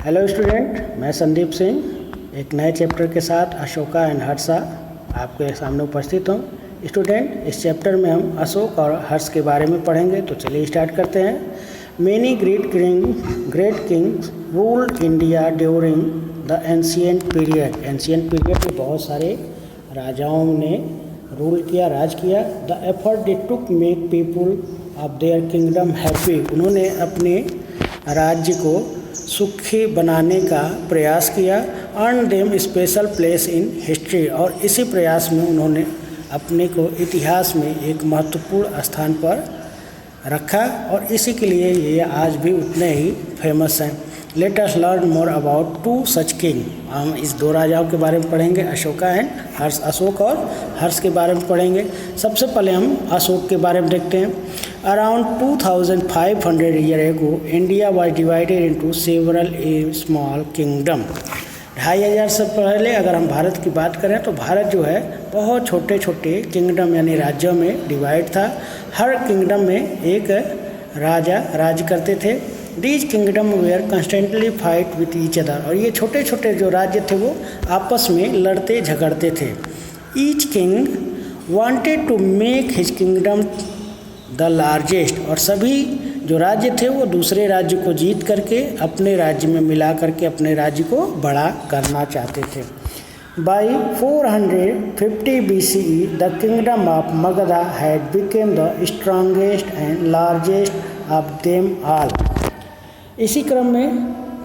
Hello student, मैं संदीप सिंह एक नए चैप्टर के साथ अशोका एंड हर्षा आपके सामने उपस्थित हूँ। स्टूडेंट, इस चैप्टर में हम अशोक और हर्ष के बारे में पढ़ेंगे, तो चलिए स्टार्ट करते हैं। Many great Kings ruled India during the ancient period. Ancient period में बहुत सारे राजाओं ने रूल किया, राज किया। The effort they took make people of their kingdom happy. उन्होंने अपने राज्य को सुखी बनाने का प्रयास किया। Earn them special place in history, और इसी प्रयास में उन्होंने अपने को इतिहास में एक महत्वपूर्ण स्थान पर रखा, और इसी के लिए ये आज भी उतने ही फेमस हैं। Let us learn more about two such king. हम इस दो राजाओं के बारे में पढ़ेंगे, अशोका एंड हर्ष। अशोक और हर्ष के बारे में पढ़ेंगे। सबसे पहले हम अशोक के बारे में देखते हैं। Around 2500 year ago India was divided into several small kingdom. 2500 से पहले अगर हम भारत की बात करें तो भारत जो है बहुत छोटे छोटे किंगडम यानी राज्यों में डिवाइड था। हर किंगडम में एक राजा राज करते थे। These kingdom were constantly fight with each other, और ये छोटे छोटे जो राज्य थे वो आपस में लड़ते झगड़ते थे। Each king wanted to make his kingdom the largest, और सभी जो राज्य थे वो दूसरे राज्य को जीत करके अपने राज्य में मिला करके अपने राज्य को बड़ा करना चाहते थे। By 450 BCE the kingdom of Magadha had became the strongest and largest of them all. इसी क्रम में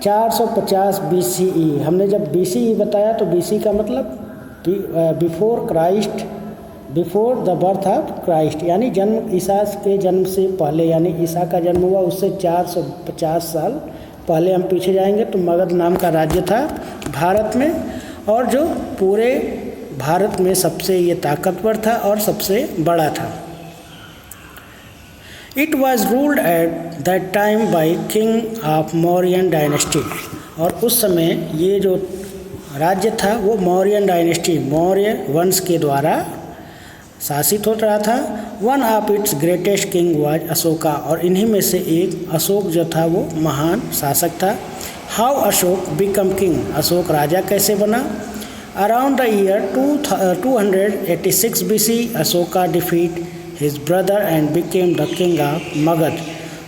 450 BCE, हमने जब BCE बताया तो BC का मतलब before Christ, before the birth of Christ, यानी जन्म, ईसा के जन्म से पहले, यानी ईसा का जन्म हुआ उससे 450 साल पहले हम पीछे जाएंगे तो मगध नाम का राज्य था भारत में, और जो पूरे भारत में सबसे ये ताकतवर था और सबसे बड़ा था। It was ruled at that time by king of Mauryan dynasty, और उस समय ये जो राज्य था वो मौर्यन डायनेस्टी, मौर्य वंश के द्वारा शासित हो रहा था। One of its greatest king was Ashoka, और इन्हीं में से एक अशोक जो था वो महान शासक था। How Ashok become king, Ashok राजा कैसे बना। Around the year 286 BC Ashoka defeat his brother and became the king of Magadh.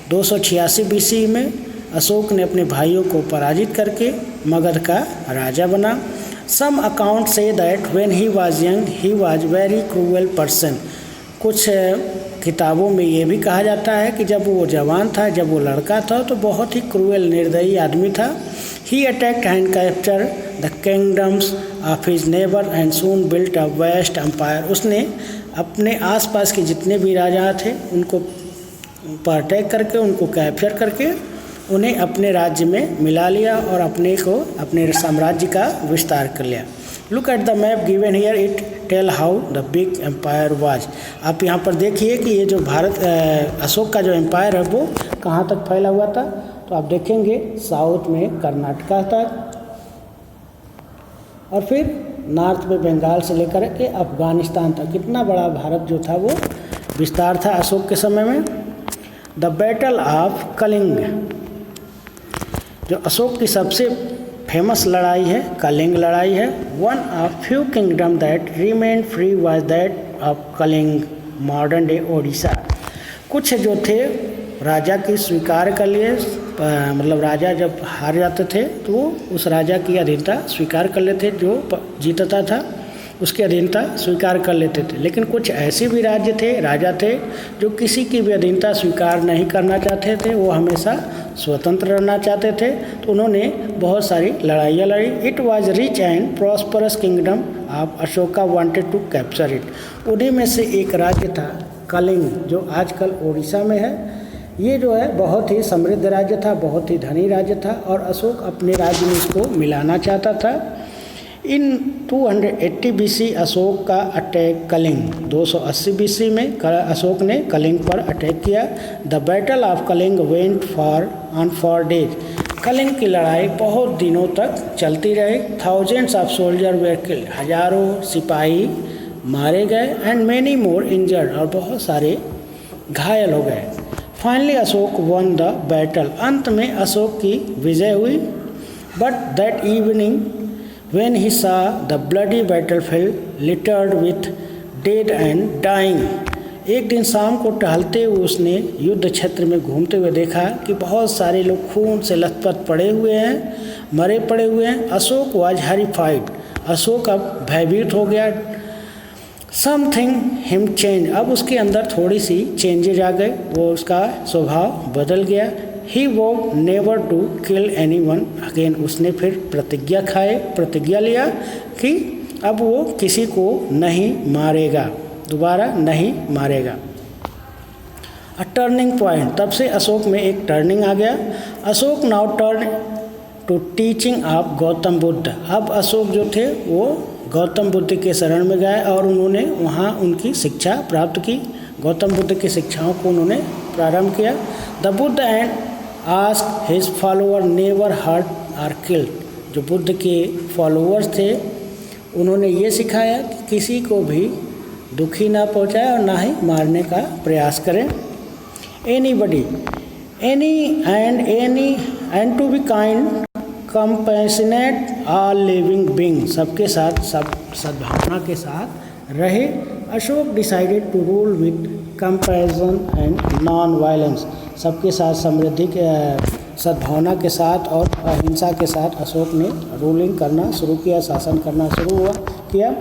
286 BC में अशोक ने अपने भाइयों को पराजित करके मगध का राजा बना। Some accounts say that when he was young he was very cruel person। कुछ किताबों में ये भी कहा जाता है कि जब वो जवान था, जब वो लड़का था तो बहुत ही क्रूएल, निर्दयी आदमी था। He attacked and captured the kingdoms of his neighbor and soon built a vast empire। उसने अपने आसपास के जितने भी राजा थे उनको पर अटैक करके, उनको कैप्चर करके उन्हें अपने राज्य में मिला लिया और अपने को, अपने साम्राज्य का विस्तार कर लिया। Look at the map given here, it tell how the big empire was. आप यहाँ पर देखिए कि ये जो भारत अशोक का जो एम्पायर है वो कहाँ तक फैला हुआ था। तो आप देखेंगे साउथ में कर्नाटका तक, और फिर नॉर्थ में बंगाल से लेकर के अफगानिस्तान तक, कितना बड़ा भारत जो था वो विस्तार था अशोक के समय में। द बैटल ऑफ कलिंग, जो अशोक की सबसे फेमस लड़ाई है कलिंग लड़ाई है। One of few kingdom that remain free was that of Kalinga, modern day Odisha. कुछ जो थे राजा की स्वीकार कर लिए, मतलब राजा जब हार जाते थे तो वो उस राजा की अधीनता स्वीकार कर लेते, जो जीतता था उसकी अधीनता स्वीकार कर लेते थे। लेकिन कुछ ऐसे भी राज्य थे, राजा थे जो किसी की भी अधीनता स्वीकार नहीं करना चाहते थे, वो हमेशा स्वतंत्र रहना चाहते थे, तो उन्होंने बहुत सारी लड़ाइयाँ लड़ी। It was rich and prosperous kingdom of Ashoka wanted to capture it. उन्हीं में से एक राज्य था कलिंग, जो आजकल उड़ीसा में है। ये जो है बहुत ही समृद्ध राज्य था, बहुत ही धनी राज्य था, और अशोक अपने राज्य में इसको मिलाना चाहता था। इन 280 BC अशोक का अटैक कलिंग, 280 BC में अशोक ने कलिंग पर अटैक किया। The battle of Kalinga went for days. Kalinga की लड़ाई बहुत दिनों तक चलती रही। Thousands of soldier were killed, हजारों सिपाही मारे गए, एंड मैनी मोर इंजर्ड, और बहुत सारे घायल हो गए। Finally Ashok one the battle, अंत में अशोक की विजय हुई। But that evening, when he saw the bloody battlefield littered with dead and dying, एक दिन शाम को टहलते हुए उसने युद्ध क्षेत्र में घूमते हुए देखा कि बहुत सारे लोग खून से लथपथ पड़े हुए हैं, मरे पड़े हुए हैं। अशोक वाज हॉरिफाइड, अशोक अब भयभीत हो गया। समथिंग हिम चेंज, अब उसके अंदर थोड़ी सी चेंजेज आ गए, वो उसका स्वभाव बदल गया। He vow never to kill anyone again, उसने फिर प्रतिज्ञा लिया कि अब वो किसी को नहीं मारेगा, दोबारा नहीं मारेगा। अ टर्निंग पॉइंट, तब से अशोक में एक टर्निंग आ गया। Ashok now turn to teaching of Gautam Buddha, अब अशोक जो थे वो गौतम बुद्ध के शरण में गए और उन्होंने वहाँ उनकी शिक्षा प्राप्त की। गौतम बुद्ध की शिक्षाओं को उन्होंने प्रारंभ किया। The Buddha and ask his follower never hurt or killed, जो बुद्ध के फॉलोअर्स थे उन्होंने ये सिखाया कि किसी को भी दुखी ना पहुँचाए और ना ही मारने का प्रयास करें। Anybody and to be kind compassionate all living being, सबके साथ सब सद्भावना के साथ रहे। Ashok decided to rule with compassion and non violence, सबके साथ समृद्धि के सद्भावना के साथ और अहिंसा के साथ अशोक ने रूलिंग करना शुरू किया, शासन करना शुरू किया।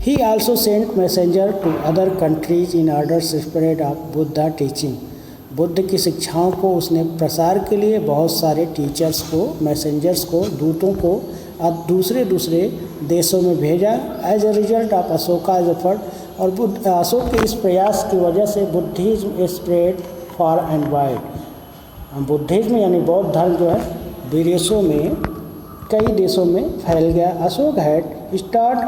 He also sent messenger to other countries in order to spread of Buddha teaching, Buddha की शिक्षाओं को उसने प्रसार के लिए बहुत सारे टीचर्स को, मैसेंजर्स को, दूतों को अब दूसरे देशों में भेजा। As a result of Ashoka's effort, और अशोक के इस प्रयास की वजह से Buddhism spread far and wide, Buddhism यानी बौद्ध धर्म जो है विदेशों में कई देशों में फैल गया। Ashok had start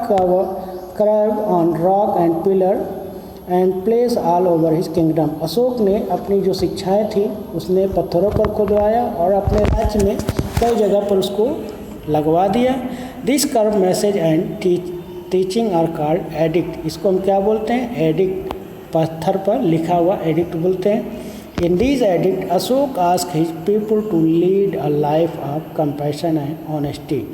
carved on rock and pillar and place all over his kingdom, Ashok ने अपनी जो शिक्षाएं थी उसने पत्थरों पर खुदवाया और अपने राज्य में कई जगह पर उसको लगवा दिया। This curve message and teaching are called edict, इसको हम क्या बोलते हैं? एडिक्ट, पत्थर पर लिखा हुआ एडिक्ट बोलते हैं। In this edict Ashok ask his people to lead a life of compassion and honesty,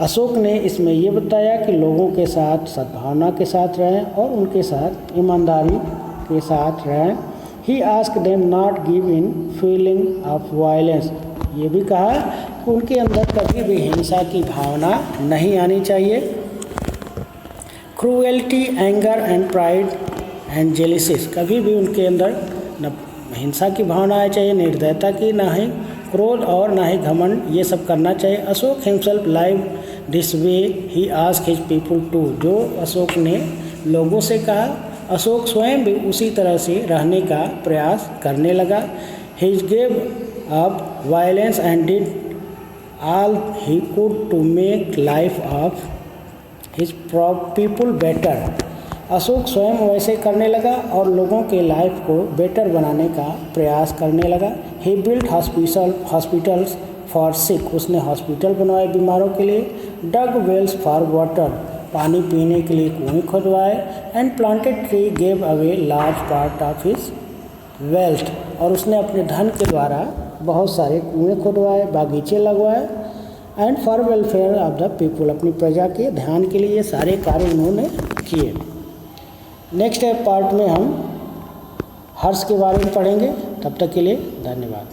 Ashok ने इसमें ये बताया कि लोगों के साथ सद्भावना के साथ रहें और उनके साथ ईमानदारी के साथ रहें। He ask them not give in feeling of violence, ये भी कहा कि उनके अंदर कभी भी हिंसा की भावना नहीं आनी चाहिए। Cruelty, anger and pride and jealousies, कभी भी उनके अंदर न हिंसा की भावना आनी चाहिए, निर्दयता की, ना ही क्रोध और ना ही घमंड, ये सब करना चाहिए। Ashok himself live this way he ask his people to, जो अशोक ने लोगों से कहा अशोक स्वयं भी उसी तरह से रहने का प्रयास करने लगा। He gave up violence and did all he could to make life of his people better, Ashok स्वयं वैसे करने लगा और लोगों के लाइफ को बेटर बनाने का प्रयास करने लगा। ही बिल्ट हॉस्पिटल्स फॉर सिक, उसने हॉस्पिटल बनवाए बीमारों के लिए। डग वेल्स फॉर वाटर, पानी पीने के लिए कुएं खुदवाए। And planted tree gave away large part of his wealth, और उसने अपने धन के द्वारा बहुत सारे कुएं खुदवाए, बागीचे लगवाए। And for welfare of the people, अपनी प्रजा के ध्यान के लिए ये सारे कार्य उन्होंने किए। नेक्स्ट पार्ट में हम हर्ष के बारे में पढ़ेंगे, तब तक के लिए धन्यवाद।